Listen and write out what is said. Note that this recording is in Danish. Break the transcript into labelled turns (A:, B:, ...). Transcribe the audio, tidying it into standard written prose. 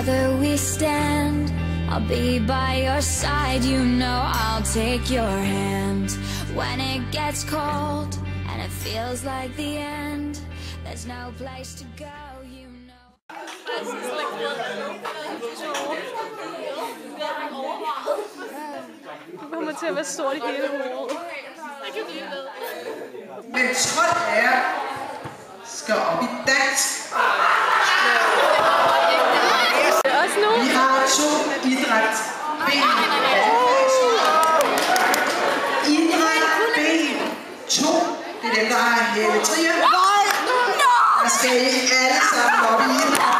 A: Together we stand, I'll be by your side, you know I'll take your hand. When it gets cold and it feels like the end, there's no place to go, you know.
B: Du kommer til at være sort i hele hovedet.
C: Men 12 af jer skal op i dans. Vi har 2 idrætsben. Idrætsben 2. Det er dem, der har hæletrier. Der skal I alle sammen op i idræt.